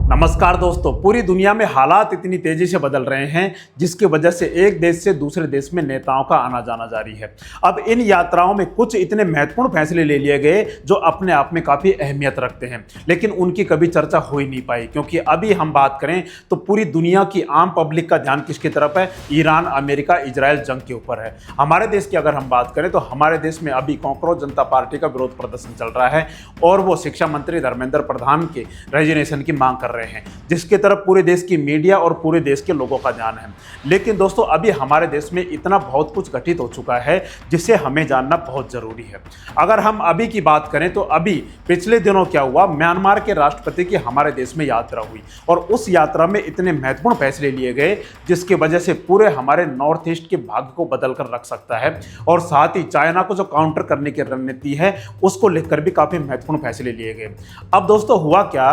नमस्कार दोस्तों, पूरी दुनिया में हालात इतनी तेजी से बदल रहे हैं जिसकी वजह से एक देश से दूसरे देश में नेताओं का आना जाना जारी है। अब इन यात्राओं में कुछ इतने महत्वपूर्ण फैसले ले लिए गए जो अपने आप में काफ़ी अहमियत रखते हैं, लेकिन उनकी कभी चर्चा हो ही नहीं पाई, क्योंकि अभी हम बात करें तो पूरी दुनिया की आम पब्लिक का ध्यान किसकी तरफ है? ईरान, अमेरिका, इजराइल जंग के ऊपर है। हमारे देश की अगर हम बात करें तो हमारे देश में अभी कॉकरोच जनता पार्टी का विरोध प्रदर्शन चल रहा है और वो शिक्षा मंत्री धर्मेंद्र प्रधान के रेजिग्नेशन की मांग कर रहे हैं, जिसके तरफ पूरे देश की मीडिया और पूरे देश के लोगों का ध्यान है। लेकिन दोस्तों, अभी हमारे देश में इतना बहुत कुछ घटित हो चुका है जिसे हमें जानना बहुत जरूरी है। अगर हम अभी की बात करें तो अभी पिछले दिनों क्या हुआ, म्यांमार के राष्ट्रपति की हमारे देश में यात्रा हुई और उस यात्रा में इतने महत्वपूर्ण फैसले लिए गए जिसकी वजह से पूरे हमारे नॉर्थ ईस्ट के भाग्य को बदल कर रख सकता है। और साथ ही चाइना को जो काउंटर करने की रणनीति है उसको लेकर भी काफी महत्वपूर्ण फैसले लिए गए। अब दोस्तों, हुआ क्या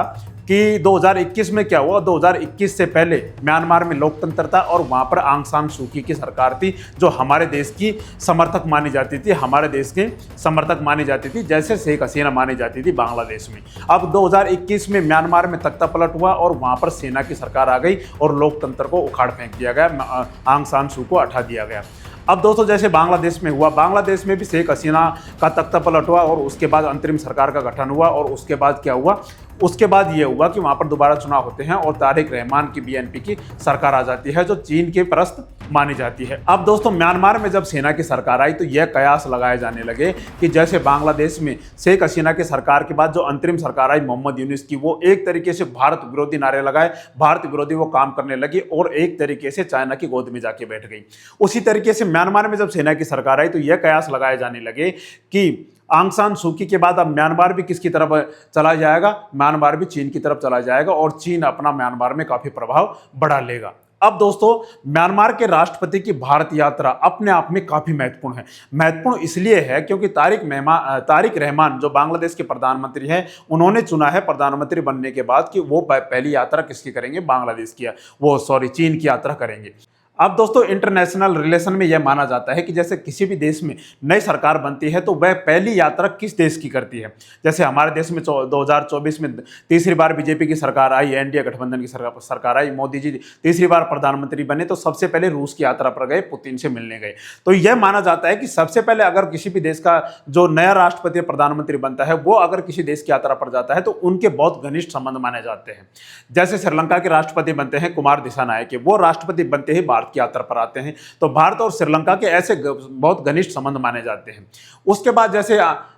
कि 2021 में क्या हुआ, 2021 से पहले म्यांमार में लोकतंत्र था और वहां पर आंग सान सू की सरकार थी जो हमारे देश की समर्थक मानी जाती थी, हमारे देश के समर्थक मानी जाती थी, जैसे शेख हसीना मानी जाती थी बांग्लादेश में। अब 2021 में म्यांमार में तख्ता पलट हुआ और वहां पर सेना की सरकार आ गई और लोकतंत्र को उखाड़ फेंक दिया गया, आंग सान सू को हटा दिया गया। अब दोस्तों, जैसे बांग्लादेश में हुआ, बांग्लादेश में भी शेख हसीना का तख्ता पलट हुआ और उसके बाद अंतरिम सरकार का गठन हुआ और उसके बाद क्या हुआ, उसके बाद ये हुआ कि वहां पर दोबारा चुनाव होते हैं और तारिक रहमान की बीएनपी की सरकार आ जाती है जो चीन के परस्त मानी जाती है। अब दोस्तों, म्यांमार में जब सेना की सरकार आई तो यह कयास लगाए जाने लगे कि जैसे बांग्लादेश में शेख हसीना की सरकार के बाद जो अंतरिम सरकार आई मोहम्मद यूनुस की, वो एक तरीके से भारत विरोधी नारे लगाए, भारत विरोधी वो काम करने लगी और एक तरीके से चाइना की गोद में जाके बैठ गई। उसी तरीके से म्यांमार में जब सेना की सरकार आई तो यह कयास लगाए जाने लगे कि आंग सान सू की के बाद अब म्यांमार भी किसकी तरफ चला जाएगा? म्यांमार भी चीन की तरफ चला जाएगा और चीन अपना म्यांमार में काफी प्रभाव बढ़ा लेगा। अब दोस्तों, म्यांमार के राष्ट्रपति की भारत यात्रा अपने आप में काफी महत्वपूर्ण है। महत्वपूर्ण इसलिए है क्योंकि तारिक रहमान जो बांग्लादेश के प्रधानमंत्री हैं, उन्होंने चुना है प्रधानमंत्री बनने के बाद कि वो पहली यात्रा किसकी करेंगे? बांग्लादेश की, चीन की यात्रा करेंगे। अब दोस्तों, इंटरनेशनल रिलेशन में यह माना जाता है कि जैसे किसी भी देश में नई सरकार बनती है तो वह पहली यात्रा किस देश की करती है। जैसे हमारे देश में 2024 में तीसरी बार बीजेपी की सरकार आई, एनडीए गठबंधन की सरकार आई, मोदी जी तीसरी बार प्रधानमंत्री बने तो सबसे पहले रूस की यात्रा पर गए, पुतिन से मिलने गए। तो यह माना जाता है कि सबसे पहले अगर किसी भी देश का जो नया राष्ट्रपति प्रधानमंत्री बनता है वो अगर किसी देश की यात्रा पर जाता है तो उनके बहुत घनिष्ठ संबंध माने जाते हैं। जैसे श्रीलंका के राष्ट्रपति बनते हैं कुमार दिसानायके, वो राष्ट्रपति बनते ही की यात्रा पर आते हैं, तो भारत और श्रीलंका के ऐसे बहुत घनिष्ठ संबंध माने जाते हैं। उसके बाद जैसे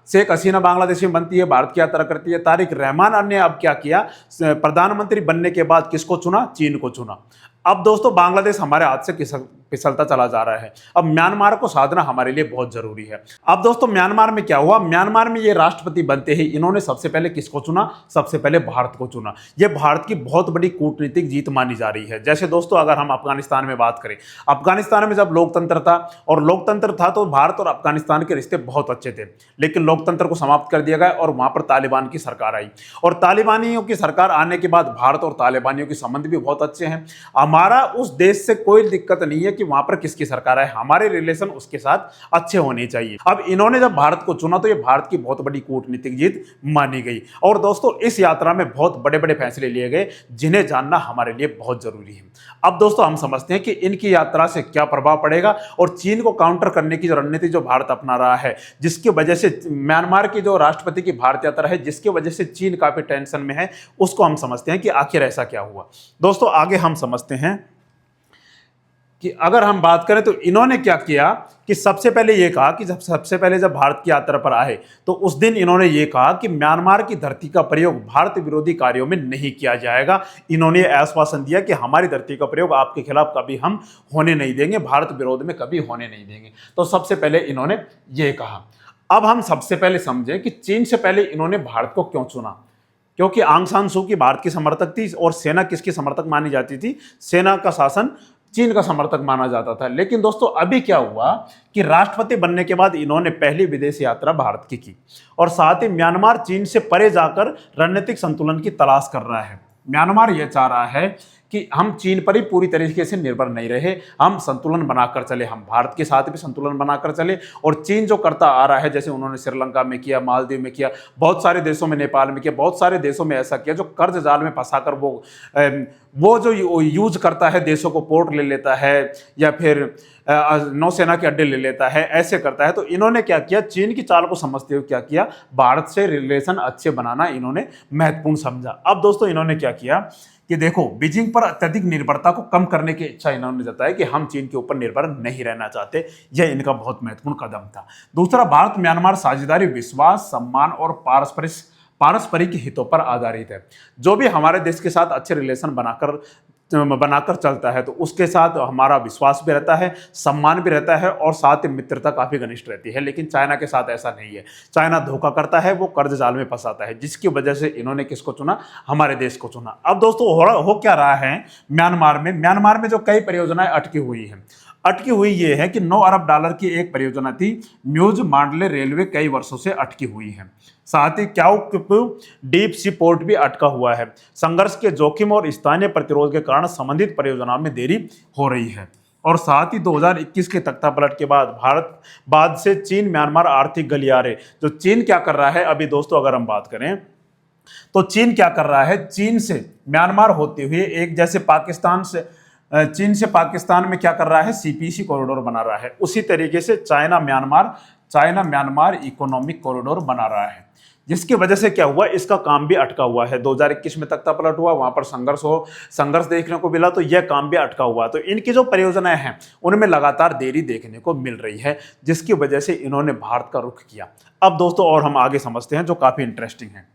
शेख हसीना बांग्लादेश में बनती है, भारत की यात्रा करती है। तारिक रहमान ने अब क्या किया, प्रधानमंत्री बनने के बाद किसको चुना? चीन को चुना। अब दोस्तों, बांग्लादेश हमारे हाथ से फिसलता चला जा रहा है। अब म्यांमार को साधना हमारे लिए बहुत जरूरी है। अब दोस्तों, म्यांमार में क्या हुआ, म्यांमार में ये राष्ट्रपति बनते ही इन्होंने सबसे पहले किसको चुना? सबसे पहले भारत को चुना। ये भारत की बहुत बड़ी कूटनीतिक जीत मानी जा रही है। जैसे दोस्तों, अगर हम अफगानिस्तान में बात करें, अफगानिस्तान में जब लोकतंत्र था तो भारत और अफगानिस्तान के रिश्ते बहुत अच्छे थे, लेकिन लोकतंत्र को समाप्त कर दिया गया और वहां पर तालिबान की सरकार आई और तालिबानियों की सरकार आने के बाद भारत और तालिबानियों के संबंध भी बहुत अच्छे हैं। हमारा उस देश से कोई दिक्कत नहीं है कि वहां पर किसकी सरकार है, हमारे रिलेशन उसके साथ अच्छे होने चाहिए। अब इन्होंने जब भारत को चुना तो ये भारत की बहुत बड़ी कूटनीतिक जीत मानी गई। और दोस्तों, इस यात्रा में बहुत बड़े बड़े फैसले लिए गए जिन्हें जानना हमारे लिए बहुत जरूरी है। अब दोस्तों, हम समझते हैं कि इनकी यात्रा से क्या प्रभाव पड़ेगा और चीन को काउंटर करने की जो रणनीति जो भारत अपना रहा है, जिसकी वजह से म्यांमार की जो राष्ट्रपति की भारत यात्रा है, जिसकी वजह से चीन काफी टेंशन में है, उसको हम समझते हैं कि आखिर ऐसा क्या हुआ। दोस्तों, आगे हम समझते हैं कि अगर हम बात करें तो इन्होंने क्या किया कि सबसे पहले ये कहा कि जब भारत की यात्रा पर आए तो उस दिन इन्होंने ये कहा कि म्यांमार की धरती का प्रयोग भारत विरोधी कार्यों में नहीं किया जाएगा। इन्होंने आश्वासन दिया कि हमारी धरती का प्रयोग आपके खिलाफ कभी हम होने नहीं देंगे, भारत विरोध में कभी होने नहीं देंगे। तो सबसे पहले इन्होंने ये कहा। अब हम सबसे पहले समझें कि चीन से पहले इन्होंने भारत को क्यों चुना, क्योंकि आंग सान सू की भारत की समर्थक थी और सेना किसकी समर्थक मानी जाती थी? सेना का शासन चीन का समर्थक माना जाता था। लेकिन दोस्तों, अभी क्या हुआ कि राष्ट्रपति बनने के बाद इन्होंने पहली विदेश यात्रा भारत की और साथ ही म्यांमार चीन से परे जाकर रणनीतिक संतुलन की तलाश कर रहा है। म्यांमार यह चाह रहा है कि हम चीन पर ही पूरी तरीके से निर्भर नहीं रहे, हम संतुलन बनाकर चले, हम भारत के साथ भी संतुलन बनाकर चले। और चीन जो करता आ रहा है, जैसे उन्होंने श्रीलंका में किया, मालदीव में किया, बहुत सारे देशों में, नेपाल में किया, बहुत सारे देशों में ऐसा किया, जो कर्ज जाल में फंसाकर वो जो यूज करता है, देशों को पोर्ट ले लेता है या फिर नौसेना के अड्डे ले लेता है, ऐसे करता है। तो इन्होंने क्या किया, चीन की चाल को समझते हुए क्या किया, भारत से रिलेशन अच्छे बनाना इन्होंने महत्वपूर्ण समझा। अब दोस्तों इन्होंने क्या किया कि देखो, बीजिंग पर अत्यधिक निर्भरता को कम करने की इच्छा इन्होंने जताई कि हम चीन के ऊपर निर्भर नहीं रहना चाहते। यह इनका बहुत महत्वपूर्ण कदम था। दूसरा, भारत म्यांमार साझेदारी विश्वास, सम्मान और पारस्परिक हितों पर आधारित है। जो भी हमारे देश के साथ अच्छे रिलेशन बनाकर चलता है, तो उसके साथ हमारा विश्वास भी रहता है, सम्मान भी रहता है और साथ ही मित्रता काफ़ी घनिष्ठ रहती है। लेकिन चाइना के साथ ऐसा नहीं है। चाइना धोखा करता है, वो कर्ज जाल में फंसाता है, जिसकी वजह से इन्होंने किसको चुना, हमारे देश को चुना। अब दोस्तों हो क्या रहा है म्यांमार में जो कई परियोजनाएं अटकी हुई ये है कि 9 अरब डॉलर की एक परियोजना थी, म्यूज मांडले रेलवे कई वर्षों से अटकी हुई है। साथ ही क्याओ डीप सी पोर्ट भी अटका हुआ है। संघर्ष के जोखिम और स्थानीय प्रतिरोध के कारण संबंधित परियोजनाओं में देरी हो रही है। और साथ ही 2021 के तख्तापलट के बाद से चीन म्यांमार आर्थिक गलियारे, जो चीन क्या कर रहा है अभी दोस्तों, अगर हम बात करें तो चीन क्या कर रहा है, चीन से म्यांमार होते हुए एक जैसे चीन से पाकिस्तान में क्या कर रहा है, सीपीसी कॉरिडोर बना रहा है, उसी तरीके से चाइना म्यांमार इकोनॉमिक कॉरिडोर बना रहा है। जिसकी वजह से क्या हुआ, इसका काम भी अटका हुआ है। 2021 में तख्तापलट हुआ, वहां पर संघर्ष देखने को मिला, तो यह काम भी अटका हुआ। तो इनकी जो परियोजनाएं हैं उनमें लगातार देरी देखने को मिल रही है, जिसकी वजह से इन्होंने भारत का रुख किया। अब दोस्तों और हम आगे समझते हैं जो काफी इंटरेस्टिंग है।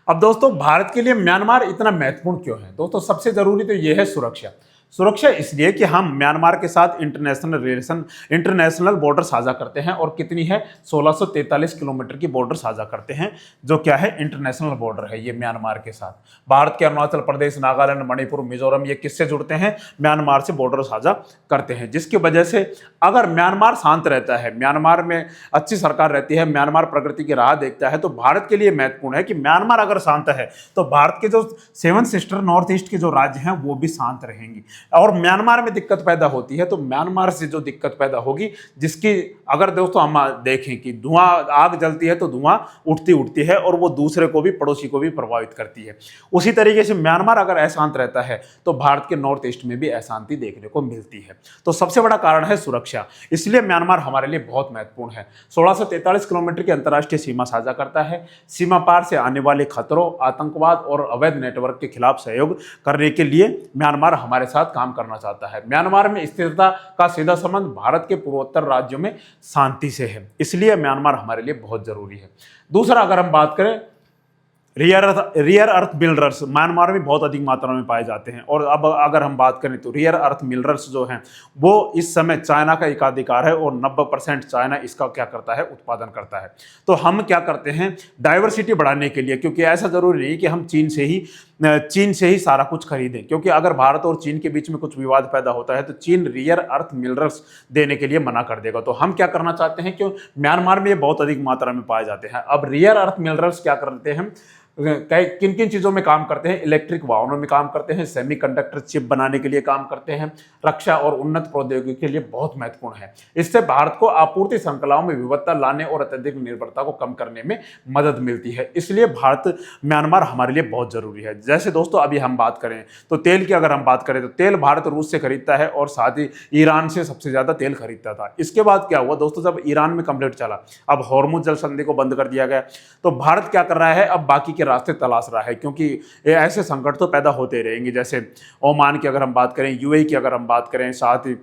अब दोस्तों भारत के लिए म्यांमार इतना महत्वपूर्ण क्यों है? दोस्तों सबसे जरूरी तो यह है सुरक्षा इसलिए कि हम म्यांमार के साथ इंटरनेशनल बॉर्डर साझा करते हैं। और कितनी है, 1643 किलोमीटर की बॉर्डर साझा करते हैं, जो क्या है, इंटरनेशनल बॉर्डर है ये म्यांमार के साथ। भारत के अरुणाचल प्रदेश, नागालैंड, मणिपुर, मिजोरम, ये किससे जुड़ते हैं, म्यांमार से बॉर्डर साझा करते हैं। जिसकी वजह से अगर म्यांमार शांत रहता है, म्यांमार में अच्छी सरकार रहती है, म्यांमार प्रगति की राह देखता है, तो भारत के लिए महत्वपूर्ण है कि म्यांमार अगर शांत है तो भारत के जो 7 सिस्टर नॉर्थ ईस्ट के जो राज्य हैं वो भी शांत रहेंगी। और म्यांमार में दिक्कत पैदा होती है तो म्यांमार से जो दिक्कत पैदा होगी, जिसकी अगर दोस्तों हम देखें कि आग जलती है तो धुआं उठती है और वो दूसरे को भी, पड़ोसी को भी प्रभावित करती है। उसी तरीके से म्यांमार अगर अशांत रहता है तो भारत के नॉर्थ ईस्ट में भी अशांति देखने को मिलती है। तो सबसे बड़ा कारण है सुरक्षा, इसलिए म्यांमार हमारे लिए बहुत महत्वपूर्ण है। 1643 किलोमीटर की अंतर्राष्ट्रीय सीमा साझा करता है। सीमा पार से आने वाले खतरों, आतंकवाद और अवैध नेटवर्क के खिलाफ सहयोग करने के लिए म्यांमार हमारे साथ काम करना चाहता है। म्यांमार में स्थिरता का सीधा संबंध भारत के पूर्वोत्तर राज्यों में शांति से है, इसलिए म्यांमार हमारे लिए बहुत जरूरी है। दूसरा, अगर हम बात करें रियर अर्थ मिनरल्स, म्यांमार में बहुत अधिक मात्रा में पाए जाते हैं। और अब अगर हम बात करें तो रियर अर्थ मिनरल्स जो हैं वो इस समय चाइना का एकाधिकार है और 90% चाइना इसका क्या करता है, उत्पादन करता है। तो हम क्या करते हैं, डाइवर्सिटी बढ़ाने के लिए, क्योंकि ऐसा जरूरी नहीं कि हम चीन से ही सारा कुछ खरीदें, क्योंकि अगर भारत और चीन के बीच में कुछ विवाद पैदा होता है तो चीन रियर अर्थ मिनरल्स देने के लिए मना कर देगा। तो हम क्या करना चाहते हैं, क्यों म्यांमार में ये बहुत अधिक मात्रा में पाए जाते हैं। अब रियर अर्थ मिनरल्स क्या करते हैं, किन किन चीज़ों में काम करते हैं, इलेक्ट्रिक वाहनों में काम करते हैं, सेमीकंडक्टर चिप बनाने के लिए काम करते हैं, रक्षा और उन्नत प्रौद्योगिकी के लिए बहुत महत्वपूर्ण है। इससे भारत को आपूर्ति श्रृंखलाओं में विविधता लाने और अत्यधिक निर्भरता को कम करने में मदद मिलती है। इसलिए भारत म्यांमार हमारे लिए बहुत जरूरी है। जैसे दोस्तों अभी हम बात करें तो तेल की अगर हम बात करें तो तेल भारत रूस से खरीदता है और साथ ही ईरान से सबसे ज्यादा तेल खरीदता था। इसके बाद क्या हुआ दोस्तों, जब ईरान में कंफ्लिक्ट चला, अब हॉर्मुज जल संधि को बंद कर दिया गया, तो भारत क्या कर रहा है, अब बाकी रास्ते तलाश रहा है, क्योंकि ऐसे संकट तो पैदा होते रहेंगे। जैसे ओमान की अगर हम बात करें, यूएई की अगर हम बात करें, साथ ही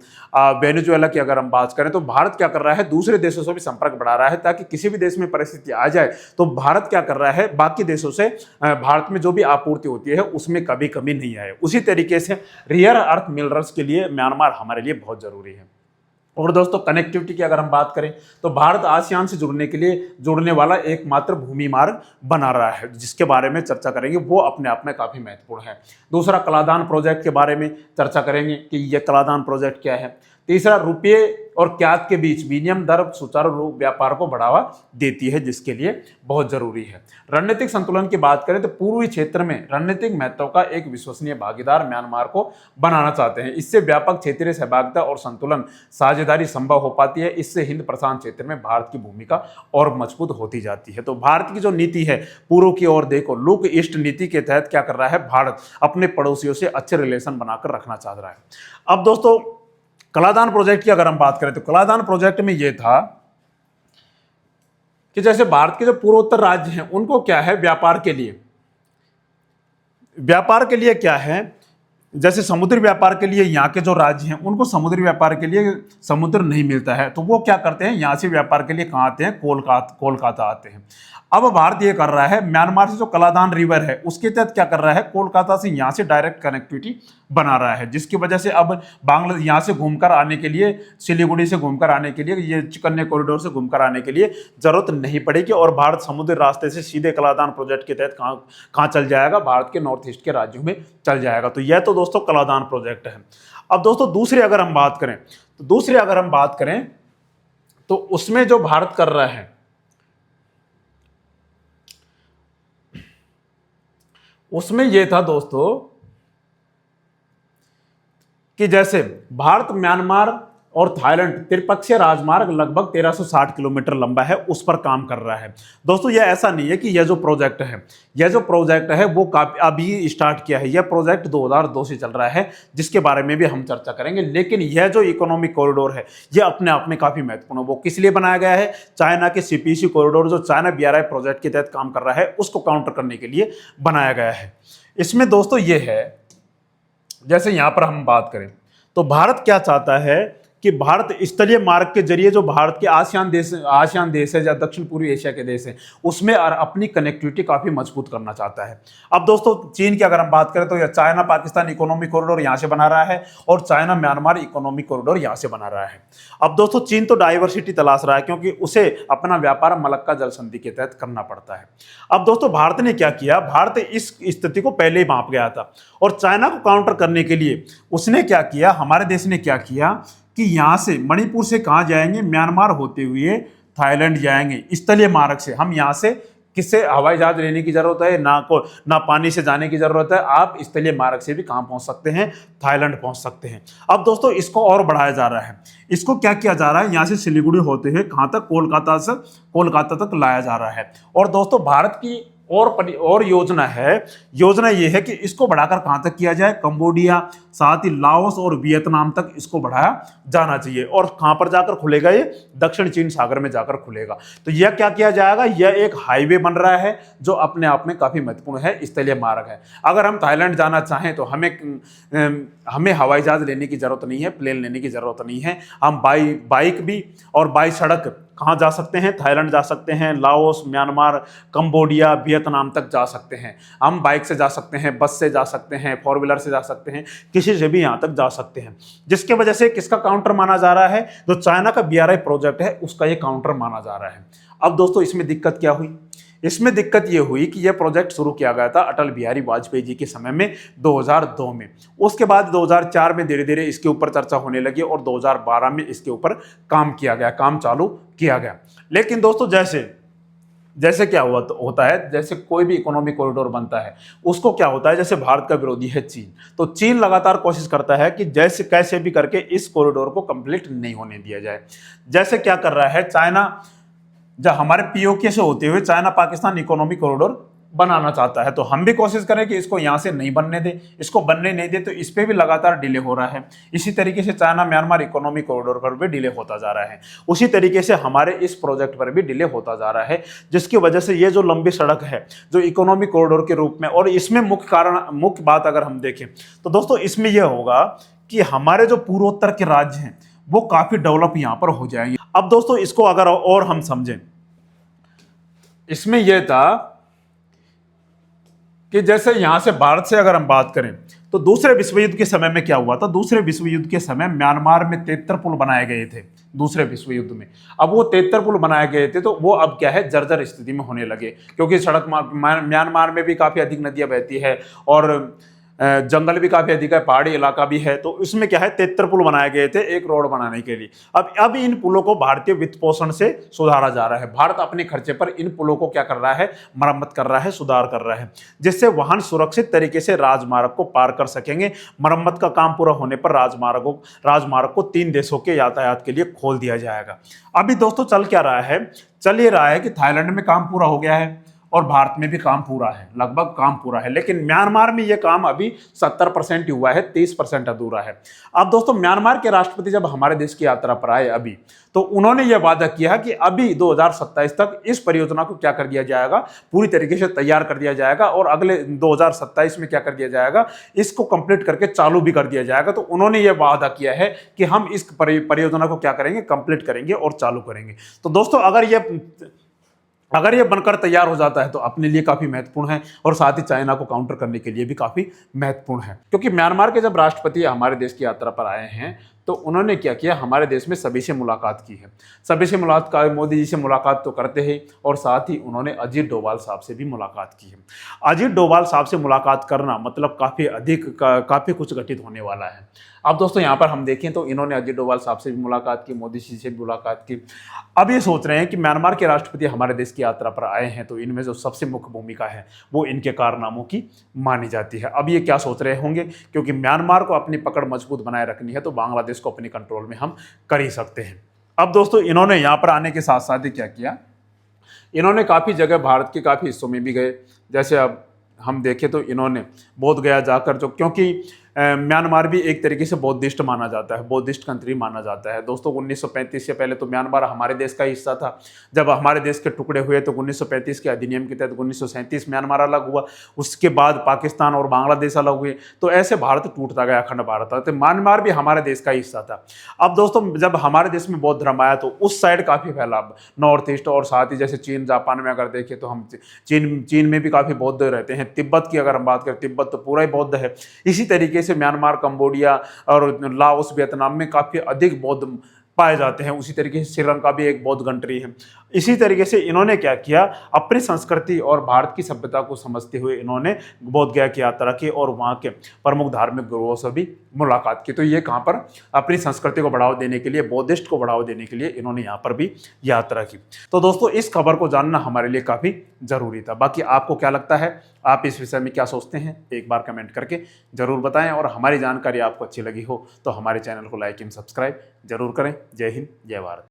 वेनेजुएला की अगर हम बात करें, तो भारत क्या कर रहा है, दूसरे देशों से भी संपर्क बढ़ा रहा है, ताकि किसी भी देश में परिस्थिति आ जाए तो भारत क्या कर रहा है, बाकी देशों से भारत में जो भी आपूर्ति होती है उसमें कभी कमी नहीं आए। उसी तरीके से रियर अर्थ मिनरल्स के लिए म्यांमार हमारे लिए बहुत जरूरी है। और दोस्तों कनेक्टिविटी की अगर हम बात करें तो भारत आसियान से जुड़ने वाला एकमात्र भूमि मार्ग बना रहा है, जिसके बारे में चर्चा करेंगे, वो अपने आप में काफी महत्वपूर्ण है। दूसरा, कलादान प्रोजेक्ट के बारे में चर्चा करेंगे कि यह कलादान प्रोजेक्ट क्या है। तीसरा, रुपये और क्यात के बीच विनिमय दर सुचारू रूप व्यापार को बढ़ावा देती है, जिसके लिए बहुत जरूरी है। रणनीतिक संतुलन की बात करें तो पूर्वी क्षेत्र में रणनीतिक महत्व का एक विश्वसनीय भागीदार म्यांमार को बनाना चाहते हैं। इससे व्यापक क्षेत्रीय सहभागिता और संतुलन साझेदारी संभव हो पाती है। इससे हिंद प्रशांत क्षेत्र में भारत की भूमिका और मजबूत होती जाती है। तो भारत की जो नीति है, पूर्व की ओर देखो, लुक ईस्ट नीति के तहत क्या कर रहा है, भारत अपने पड़ोसियों से अच्छे रिलेशन बनाकर रखना चाह रहा है। अब दोस्तों कलादान प्रोजेक्ट की अगर हम बात करें तो कलादान प्रोजेक्ट में यह था कि जैसे भारत के जो पूर्वोत्तर राज्य हैं उनको क्या है, व्यापार के लिए क्या है, जैसे समुद्री व्यापार के लिए यहाँ के जो राज्य हैं उनको समुद्री व्यापार के लिए समुद्र नहीं मिलता है, तो वो क्या करते हैं, यहाँ से व्यापार के लिए कहाँ आते हैं, कोलकाता आते हैं। अब भारत ये कर रहा है, म्यांमार से जो कलादान रिवर है उसके तहत क्या कर रहा है, कोलकाता से यहाँ से डायरेक्ट कनेक्टिविटी बना रहा है, जिसकी वजह से अब बांग्लादेश यहाँ से घूमकर आने के लिए, सिलीगुड़ी से घूमकर आने के लिए, ये कन्या कॉरिडोर से घूमकर आने के लिए जरूरत नहीं पड़ेगी और भारत समुद्री रास्ते से सीधे कलादान प्रोजेक्ट के तहत कहाँ चल जाएगा, भारत के नॉर्थ ईस्ट के राज्यों में चल जाएगा। तो यह तो दोस्तों कलादान प्रोजेक्ट है। अब दोस्तों दूसरी अगर हम बात करें तो उसमें जो भारत कर रहा है उसमें यह था दोस्तों कि जैसे भारत, म्यांमार और थाईलैंड त्रिपक्षीय राजमार्ग लगभग 1360 किलोमीटर लंबा है, उस पर काम कर रहा है। दोस्तों यह ऐसा नहीं है कि यह जो प्रोजेक्ट है वो अभी स्टार्ट किया है, यह प्रोजेक्ट 2002 से चल रहा है, जिसके बारे में भी हम चर्चा करेंगे। लेकिन यह जो इकोनॉमिक कॉरिडोर है यह अपने आप में काफी महत्वपूर्ण है। वो किस लिए बनाया गया है, चाइना के सीपीसी कॉरिडोर जो चाइना BRI प्रोजेक्ट के तहत काम कर रहा है उसको काउंटर करने के लिए बनाया गया है। इसमें दोस्तों यह है, जैसे यहां पर हम बात करें तो भारत क्या चाहता है कि भारत स्थलीय मार्ग के जरिए जो भारत के आसियान देश है या दक्षिण पूर्वी एशिया के देश हैं उसमें अपनी कनेक्टिविटी काफी मजबूत करना चाहता है। अब दोस्तों चीन की अगर हम बात करें तो यह चाइना पाकिस्तान इकोनॉमिक कॉरिडोर यहां से बना रहा है और चाइना म्यांमार इकोनॉमिक कॉरिडोर यहां से बना रहा है। अब दोस्तों चीन तो डाइवर्सिटी तलाश रहा है क्योंकि उसे अपना व्यापार मलक्का जल संधि के तहत करना पड़ता है। अब दोस्तों भारत ने क्या किया, भारत इस स्थिति को पहले ही भांप गया था और चाइना को काउंटर करने के लिए उसने क्या किया, हमारे देश ने क्या किया कि यहां से मणिपुर से कहां जाएंगे, म्यांमार होते हुए थाईलैंड जाएंगे स्थलीय मार्ग से। हम यहां से किससे हवाई जहाज लेने की जरूरत है, ना पानी से जाने की जरूरत है, आप स्थलीय मार्ग से भी कहां पहुंच सकते हैं, थाईलैंड पहुंच सकते हैं। अब दोस्तों इसको और बढ़ाया जा रहा है, इसको क्या किया जा रहा है, यहां से सिलीगुड़ी होते हुए कहां तक, कोलकाता तक लाया जा रहा है। और दोस्तों भारत की और योजना ये है कि इसको बढ़ाकर कहां तक किया जाए, कंबोडिया, साथ ही लाओस और वियतनाम तक इसको बढ़ाया जाना चाहिए। और कहां पर जाकर खुलेगा, ये दक्षिण चीन सागर में जाकर खुलेगा। तो यह क्या किया जाएगा, यह एक हाईवे बन रहा है जो अपने आप में काफी महत्वपूर्ण है, स्थलीय मार्ग है। अगर हम थाईलैंड जाना चाहें तो हमें हवाई जहाज लेने की जरूरत नहीं है, प्लेन लेने की जरूरत नहीं है। हम बाइक भी और बाई सड़क कहाँ जा सकते हैं, थाईलैंड जा सकते हैं, लाओस, म्यांमार, कंबोडिया, वियतनाम तक जा सकते हैं। हम बाइक से जा सकते हैं, बस से जा सकते हैं, 4 व्हीलर से जा सकते हैं, किसी से भी यहाँ तक जा सकते हैं। जिसके वजह से किसका काउंटर माना जा रहा है, जो चाइना का BRI प्रोजेक्ट है उसका ये काउंटर माना जा रहा है। अब दोस्तों इसमें दिक्कत क्या हुई, इसमें दिक्कत यह हुई कि यह प्रोजेक्ट शुरू किया गया था अटल बिहारी वाजपेयी जी के समय में 2002 में। उसके बाद 2004 में धीरे धीरे इसके ऊपर चर्चा होने लगी और 2012 में इसके ऊपर काम चालू किया गया। लेकिन दोस्तों जैसे क्या होता है, जैसे कोई भी इकोनॉमिक कॉरिडोर बनता है उसको क्या होता है, जैसे भारत का विरोधी है चीन, तो चीन लगातार कोशिश करता है कि जैसे कैसे भी करके इस कॉरिडोर को कंप्लीट नहीं होने दिया जाए। जैसे क्या कर रहा है चाइना, जब हमारे POK से होते हुए चाइना पाकिस्तान इकोनॉमिक कॉरिडोर बनाना चाहता है, तो हम भी कोशिश करें कि इसको यहाँ से नहीं बनने दे, इसको बनने नहीं दे, तो इस पे भी लगातार डिले हो रहा है। इसी तरीके से चाइना म्यांमार इकोनॉमिक कॉरिडोर पर भी डिले होता जा रहा है, उसी तरीके से हमारे इस प्रोजेक्ट पर भी डिले होता जा रहा है, जिसकी वजह से ये जो लंबी सड़क है जो इकोनॉमिक कॉरिडोर के रूप में, और इसमें मुख्य बात अगर हम देखें तो दोस्तों इसमें यह होगा कि हमारे जो पूर्वोत्तर के राज्य हैं वो काफी डेवलप यहाँ पर हो जाएंगे। अब दोस्तों इसको अगर और हम समझें, इसमें यह था कि जैसे यहां से भारत से अगर हम बात करें तो दूसरे विश्व युद्ध के समय में क्या हुआ था, दूसरे विश्व युद्ध के समय म्यांमार में 73 पुल बनाए गए थे दूसरे विश्व युद्ध में। अब वो 73 पुल बनाए गए थे तो वो अब क्या है, जर्जर स्थिति में होने लगे, क्योंकि सड़क म्यांमार में भी काफी अधिक नदियां बहती है और जंगल भी काफी अधिक है, पहाड़ी इलाका भी है, तो इसमें क्या है 73 पुल बनाए गए थे एक रोड बनाने के लिए। अब इन पुलों को भारतीय वित्त पोषण से सुधारा जा रहा है। भारत अपने खर्चे पर इन पुलों को क्या कर रहा है, मरम्मत कर रहा है, सुधार कर रहा है, जिससे वाहन सुरक्षित तरीके से राजमार्ग को पार कर सकेंगे। मरम्मत का काम पूरा होने पर राजमार्ग को 3 देशों के यातायात के लिए खोल दिया जाएगा। अभी दोस्तों चल क्या रहा है, चल ये रहा है कि थाईलैंड में काम पूरा हो गया है और भारत में भी काम पूरा है, लगभग काम पूरा है, लेकिन म्यांमार में यह काम अभी 70% ही हुआ है, 30% अधूरा है। अब दोस्तों म्यांमार के राष्ट्रपति जब हमारे देश की यात्रा पर आए अभी, तो उन्होंने यह वादा किया कि अभी 2027 तक इस परियोजना को क्या कर दिया जाएगा, पूरी तरीके से तैयार कर दिया जाएगा और अगले 2027 में क्या कर दिया जाएगा, इसको कंप्लीट करके चालू भी कर दिया जाएगा। तो उन्होंने यह वादा किया है कि हम इस परियोजना को क्या करेंगे, कंप्लीट करेंगे और चालू करेंगे। तो दोस्तों अगर ये बनकर तैयार हो जाता है तो अपने लिए काफी महत्वपूर्ण है और साथ ही चाइना को काउंटर करने के लिए भी काफी महत्वपूर्ण है। क्योंकि म्यांमार के जब राष्ट्रपति हमारे देश की यात्रा पर आए हैं तो उन्होंने क्या किया, हमारे देश में सभी से मुलाकात की है। सभी से मुलाकात, मोदी जी से मुलाकात तो करते हैं और साथ ही उन्होंने अजीत डोभाल साहब से भी मुलाकात की है। अजीत डोभाल साहब से मुलाकात करना मतलब काफी कुछ घटित होने वाला है। अब दोस्तों यहाँ पर हम देखें तो इन्होंने अजीत डोभाल साहब से भी मुलाकात की, मोदी जी से भी मुलाकात की। अब ये सोच रहे हैं कि म्यांमार के राष्ट्रपति हमारे देश की यात्रा पर आए हैं तो इनमें जो सबसे मुख्य भूमिका है वो इनके कारनामों की मानी जाती है। अब ये क्या सोच रहे होंगे, क्योंकि म्यांमार को अपनी पकड़ मजबूत बनाए रखनी है तो बांग्लादेश को अपने कंट्रोल में हम कर ही सकते हैं। अब दोस्तों इन्होंने यहाँ पर आने के साथ साथ ही क्या किया, इन्होंने काफ़ी जगह भारत के काफ़ी हिस्सों में भी गए। जैसे अब हम देखें तो इन्होंने बोध गया जाकर, जो क्योंकि म्यांमार भी एक तरीके से बौद्धिस्ट माना जाता है, बौद्धिस्ट कंट्री माना जाता है। दोस्तों 1935 से पहले तो म्यांमार हमारे देश का हिस्सा था। जब हमारे देश के टुकड़े हुए तो 1935 के अधिनियम के तहत 1937 म्यांमार अलग हुआ, उसके बाद पाकिस्तान और बांग्लादेश अलग हुए, तो ऐसे भारत टूटता गया, अखंड भारत था। तो म्यांमार भी हमारे देश का हिस्सा था। अब दोस्तों जब हमारे देश में बौद्ध धर्म आया तो उस साइड काफ़ी फैला, नॉर्थ ईस्ट और साथ ही जैसे चीन जापान में अगर देखें तो हम चीन में भी काफ़ी बौद्ध रहते हैं। तिब्बत की अगर हम बात करें, तिब्बत तो पूरा ही बौद्ध है। इसी तरीके से म्यांमार, कंबोडिया और लाओस, वियतनाम में काफ़ी अधिक बौद्ध पाए जाते हैं। उसी तरीके से श्रीलंका भी एक बौद्ध कंट्री है। इसी तरीके से इन्होंने क्या किया, अपनी संस्कृति और भारत की सभ्यता को समझते हुए इन्होंने बोध गया की यात्रा की और वहाँ के प्रमुख धार्मिक गुरुओं से भी मुलाकात की। तो ये कहाँ पर अपनी संस्कृति को बढ़ावा देने के लिए, बौद्धिस्ट को बढ़ावा देने के लिए इन्होंने यहाँ पर भी यात्रा की। तो दोस्तों इस खबर को जानना हमारे लिए काफ़ी ज़रूरी था। बाकी आपको क्या लगता है, आप इस विषय में क्या सोचते हैं, एक बार कमेंट करके ज़रूर बताएं। और हमारी जानकारी आपको अच्छी लगी हो तो हमारे चैनल को लाइक एंड सब्सक्राइब जरूर करें। जय हिंद, जय भारत।